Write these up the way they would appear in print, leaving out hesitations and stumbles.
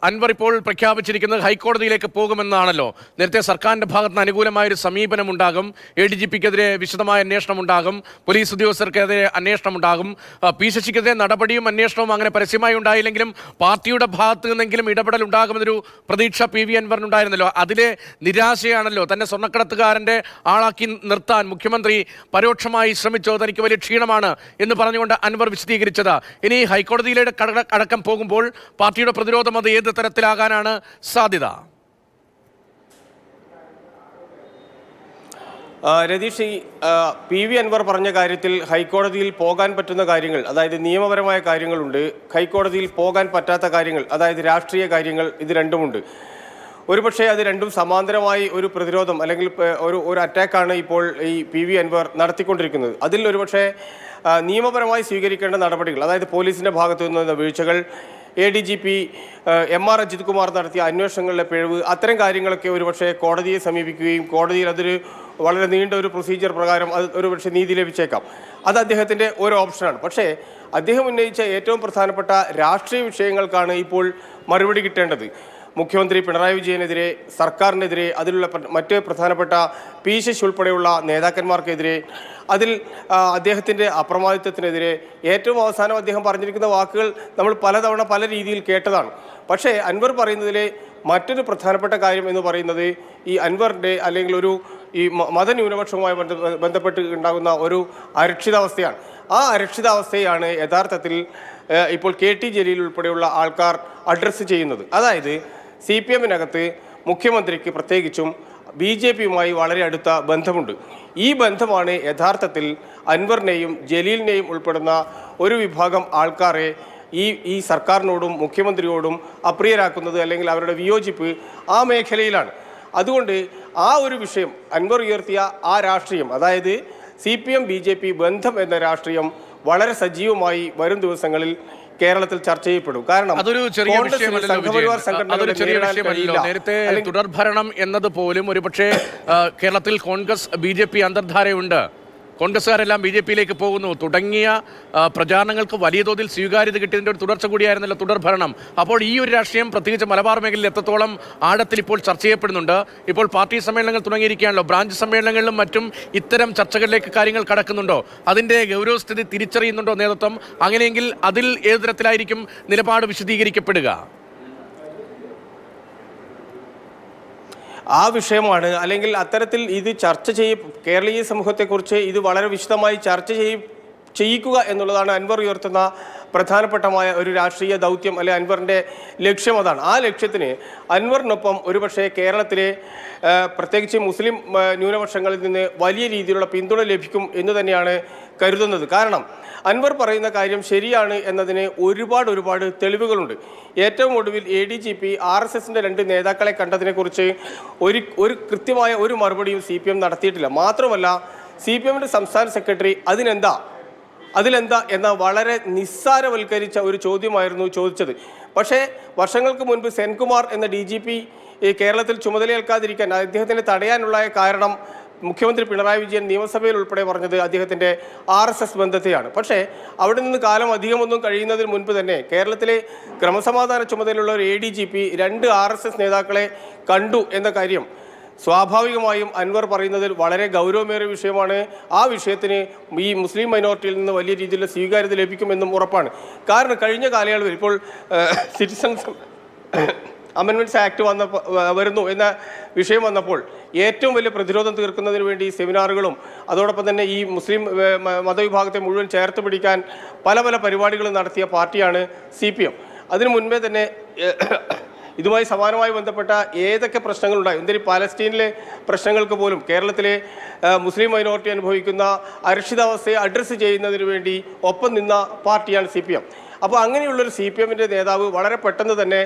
അൻവർ ഇപ്പോൾ പ്രഖ്യാപിച്ചിരിക്കുന്നത് ഹൈക്കോടതിയിലേക്ക് പോകുമെന്നാണല്ലോ. നേരത്തെ സർക്കാരിന്റെ ഭാഗത്ത് നിന്ന് അനുകൂലമായൊരു സമീപനം ഉണ്ടാകും, ADGPക്കെതിരെ വിശദമായ അന്വേഷണം ഉണ്ടാകും, പോലീസ് ഉദ്യോഗസ്ഥർക്കെതിരെ അന്വേഷണം ഉണ്ടാകും, PCCക്കെതിരെ നടപടിയും അന്വേഷണവും അങ്ങനെ പരസ്യമായി ഉണ്ടായില്ലെങ്കിലും പാർട്ടിയുടെ ഭാഗത്ത് നിന്നെങ്കിലും ഇടപെടൽ ഉണ്ടാകുമെന്നൊരു പ്രതീക്ഷ PV അൻവറിനുണ്ടായിരുന്നല്ലോ. അതിലെ നിരാശയാണല്ലോ തന്നെ സ്വർണ്ണക്കടത്തുകാരന്റെ ആളാക്കി നിർത്താൻ മുഖ്യമന്ത്രി പരോക്ഷമായി ശ്രമിച്ചോ, തനിക്ക് വലിയ ക്ഷീണമാണ് എന്ന് പറഞ്ഞുകൊണ്ട് അൻവർ വിശദീകരിച്ചത്. ഇനി ഹൈക്കോടതിയിലേക്ക് അടക്കം പോകുമ്പോൾ പാർട്ടിയുടെ പ്രതിരോധം അത് ഏത് തരത്തിലാകാനാണ് സാധ്യത? രതീഷ്, PV അൻവർ പറഞ്ഞ കാര്യത്തിൽ ഹൈക്കോടതിയിൽ പോകാൻ പറ്റുന്ന കാര്യങ്ങൾ, അതായത് നിയമപരമായ കാര്യങ്ങളുണ്ട്, ഹൈക്കോടതിയിൽ പോകാൻ പറ്റാത്ത കാര്യങ്ങൾ, അതായത് രാഷ്ട്രീയ കാര്യങ്ങൾ, ഇത് രണ്ടുമുണ്ട്. ഒരുപക്ഷെ അത് രണ്ടും സമാന്തരമായി ഒരു പ്രതിരോധം അല്ലെങ്കിൽ ഒരു അറ്റാക്കാണ് ഇപ്പോൾ ഈ PV അൻവർ നടത്തിക്കൊണ്ടിരിക്കുന്നത്. അതിൽ ഒരുപക്ഷെ നിയമപരമായി സ്വീകരിക്കേണ്ട നടപടികൾ, അതായത് പോലീസിൻ്റെ ഭാഗത്തു നിന്നുള്ള വീഴ്ചകൾ, ADGP MR അജിത് കുമാർ നടത്തിയ അന്വേഷണങ്ങളിലെ പിഴവ്, അത്തരം കാര്യങ്ങളൊക്കെ ഒരുപക്ഷെ കോടതിയെ സമീപിക്കുകയും കോടതിയിൽ അതൊരു വളരെ നീണ്ട ഒരു പ്രൊസീജിയർ പ്രകാരം അത് ഒരുപക്ഷെ നീതി ലഭിച്ചേക്കാം. അത് അദ്ദേഹത്തിൻ്റെ ഒരു ഓപ്ഷനാണ്. പക്ഷേ അദ്ദേഹം ഉന്നയിച്ച ഏറ്റവും പ്രധാനപ്പെട്ട രാഷ്ട്രീയ വിഷയങ്ങൾക്കാണ് ഇപ്പോൾ മറുപടി കിട്ടേണ്ടത്. മുഖ്യമന്ത്രി പിണറായി വിജയനെതിരെ, സർക്കാരിനെതിരെ, അതിലുള്ള മറ്റ് പ്രധാനപ്പെട്ട PCC ഉൾപ്പെടെയുള്ള നേതാക്കന്മാർക്കെതിരെ, അതിൽ അദ്ദേഹത്തിൻ്റെ അപ്രമാദിത്വത്തിനെതിരെ, ഏറ്റവും അവസാനം അദ്ദേഹം പറഞ്ഞിരിക്കുന്ന വാക്കുകൾ നമ്മൾ പലതവണ പല രീതിയിൽ കേട്ടതാണ്. പക്ഷേ അൻവർ പറയുന്നതിലെ മറ്റൊരു പ്രധാനപ്പെട്ട കാര്യം എന്ന് പറയുന്നത് ഈ അൻവറിൻ്റെ അല്ലെങ്കിൽ ഈ മതന്യൂനപക്ഷവുമായി ബന്ധപ്പെട്ട് ഉണ്ടാകുന്ന ഒരു അരക്ഷിതാവസ്ഥയാണ്. ആ അരക്ഷിതാവസ്ഥയാണ് യഥാർത്ഥത്തിൽ ഇപ്പോൾ KT ജലീൽ ഉൾപ്പെടെയുള്ള ആൾക്കാർ അഡ്രസ്സ് ചെയ്യുന്നത്. അതായത് CPMനകത്ത് മുഖ്യമന്ത്രിക്ക് പ്രത്യേകിച്ചും BJPയുമായി വളരെ അടുത്ത ബന്ധമുണ്ട്. ഈ ബന്ധമാണ് യഥാർത്ഥത്തിൽ അൻവറിനെയും ജലീലിനെയും ഉൾപ്പെടുന്ന ഒരു വിഭാഗം ആൾക്കാരെ ഈ സർക്കാരിനോടും മുഖ്യമന്ത്രിയോടും അപ്രിയരാക്കുന്നത്, അല്ലെങ്കിൽ അവരുടെ വിയോജിപ്പ് ആ മേഖലയിലാണ്. അതുകൊണ്ട് ആ ഒരു വിഷയം അൻവർ ഉയർത്തിയ ആ രാഷ്ട്രീയം, അതായത് CPM BJP ബന്ധം എന്ന രാഷ്ട്രീയം വളരെ സജീവമായി വരും ദിവസങ്ങളിൽ കേരളത്തിൽ ചർച്ച ചെയ്യപ്പെടും. കാരണം അതൊരു ചെറിയ വിഷയമല്ലോ. നേരത്തെ തുടർഭരണം എന്നത് പോലും ഒരുപക്ഷെ കേരളത്തിൽ കോൺഗ്രസ് BJP അന്തർധാരയുണ്ട്, കോൺഗ്രസ്സുകാരെല്ലാം BJPയിലേക്ക് പോകുന്നു തുടങ്ങിയ പ്രചാരണങ്ങൾക്ക് വലിയ തോതിൽ സ്വീകാര്യത കിട്ടിയതിൻ്റെ ഒരു തുടർച്ച കൂടിയായിരുന്നല്ലോ തുടർഭരണം. അപ്പോൾ ഈ ഒരു രാഷ്ട്രീയം പ്രത്യേകിച്ച് മലബാർ മേഖലയിൽ എത്രത്തോളം ആഴത്തിൽ ഇപ്പോൾ ചർച്ച ചെയ്യപ്പെടുന്നുണ്ട്? ഇപ്പോൾ പാർട്ടി സമ്മേളനങ്ങൾ തുടങ്ങിയിരിക്കുകയാണല്ലോ, ബ്രാഞ്ച് സമ്മേളനങ്ങളിലും മറ്റും ഇത്തരം ചർച്ചകളിലേക്ക് കാര്യങ്ങൾ കടക്കുന്നുണ്ടോ? അതിൻ്റെ ഗൗരവസ്ഥിതി തിരിച്ചറിയുന്നുണ്ടോ നേതൃത്വം? അങ്ങനെയെങ്കിൽ അതിൽ ഏത് തരത്തിലായിരിക്കും നിലപാട് വിശദീകരിക്കപ്പെടുക? ആ വിഷയമാണ്, അല്ലെങ്കിൽ അത്തരത്തിൽ ഇത് ചർച്ച കേരളീയ സമൂഹത്തെക്കുറിച്ച് ഇത് വളരെ വിശദമായി ചർച്ച ചെയ്യിക്കുക എന്നുള്ളതാണ് അൻവർ ഉയർത്തുന്ന പ്രധാനപ്പെട്ടമായ ഒരു രാഷ്ട്രീയ ദൗത്യം, അല്ലെ അൻവറിൻ്റെ ലക്ഷ്യം അതാണ്. ആ ലക്ഷ്യത്തിന് അൻവറിനൊപ്പം ഒരുപക്ഷെ കേരളത്തിലെ പ്രത്യേകിച്ച് മുസ്ലിം ന്യൂനപക്ഷങ്ങളിൽ നിന്ന് വലിയ രീതിയിലുള്ള പിന്തുണ ലഭിക്കും എന്ന് തന്നെയാണ് കരുതുന്നത്. കാരണം അൻവർ പറയുന്ന കാര്യം ശരിയാണ് എന്നതിന് ഒരുപാട് തെളിവുകളുണ്ട്. ഏറ്റവും ഒടുവിൽ ADGP RSSന്റെ 2 നേതാക്കളെ കണ്ടതിനെക്കുറിച്ച് ഒരു കൃത്യമായ ഒരു മറുപടിയും CPM നടത്തിയിട്ടില്ല. മാത്രമല്ല CPMന്റെ സംസ്ഥാന സെക്രട്ടറി അതിലെന്താ എന്ന വളരെ നിസ്സാരവൽക്കരിച്ച ഒരു ചോദ്യമായിരുന്നു ചോദിച്ചത്. പക്ഷേ വർഷങ്ങൾക്ക് മുൻപ് സെൻകുമാർ എന്ന DGP കേരളത്തിൽ ചുമതലയേൽക്കാതിരിക്കാൻ അദ്ദേഹത്തിനെ തടയാനുള്ള കാരണം മുഖ്യമന്ത്രി പിണറായി വിജയൻ നിയമസഭയിൽ ഉൾപ്പെടെ പറഞ്ഞത് അദ്ദേഹത്തിൻ്റെ RSS ബന്ധത്തെയാണ്. പക്ഷേ അവിടെ നിന്ന് കാലം അധികമൊന്നും കഴിയുന്നതിന് മുൻപ് തന്നെ കേരളത്തിലെ ക്രമസമാധാന ചുമതലയുള്ള ഒരു ADGP 2 RSS നേതാക്കളെ കണ്ടു എന്ന കാര്യം സ്വാഭാവികമായും അൻവർ പറയുന്നതിൽ വളരെ ഗൗരവമേറിയ വിഷയമാണ്. ആ വിഷയത്തിന് ഈ മുസ്ലിം മൈനോറിറ്റിയിൽ നിന്ന് വലിയ രീതിയിലുള്ള സ്വീകാര്യത ലഭിക്കുമെന്നും ഉറപ്പാണ്. കാരണം കഴിഞ്ഞ കാലയളവിൽ ഇപ്പോൾ സിറ്റിസൺസ് അമെൻമെൻറ്റ്സ് ആക്ട് വരുന്നു എന്ന വിഷയം വന്നപ്പോൾ ഏറ്റവും വലിയ പ്രതിരോധം തീർക്കുന്നതിന് വേണ്ടി സെമിനാറുകളും അതോടൊപ്പം തന്നെ ഈ മുസ്ലിം മതവിഭാഗത്തെ മുഴുവൻ ചേർത്ത് പിടിക്കാൻ പല പരിപാടികളും നടത്തിയ പാർട്ടിയാണ് CPM. അതിനു മുൻപേ തന്നെ ഇതുമായി സമാനമായി ബന്ധപ്പെട്ട ഏതൊക്കെ പ്രശ്നങ്ങളുണ്ടായി, എന്തിന് പാലസ്തീനിലെ പ്രശ്നങ്ങൾക്ക് പോലും കേരളത്തിലെ മുസ്ലിം മൈനോറിറ്റി അനുഭവിക്കുന്ന അരക്ഷിതാവസ്ഥയെ അഡ്രസ്സ് ചെയ്യുന്നതിന് വേണ്ടി ഒപ്പം നിന്ന പാർട്ടിയാണ് CPM. അപ്പോൾ അങ്ങനെയുള്ളൊരു CPMൻ്റെ നേതാവ് വളരെ പെട്ടെന്ന് തന്നെ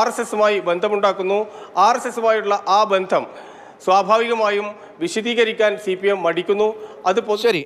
RSSുമായി ബന്ധമുണ്ടാക്കുന്നു. RSSുമായുള്ള ആ ബന്ധം സ്വാഭാവികമായും വിശദീകരിക്കാൻ CPM മടിക്കുന്നു. അത് ശരി.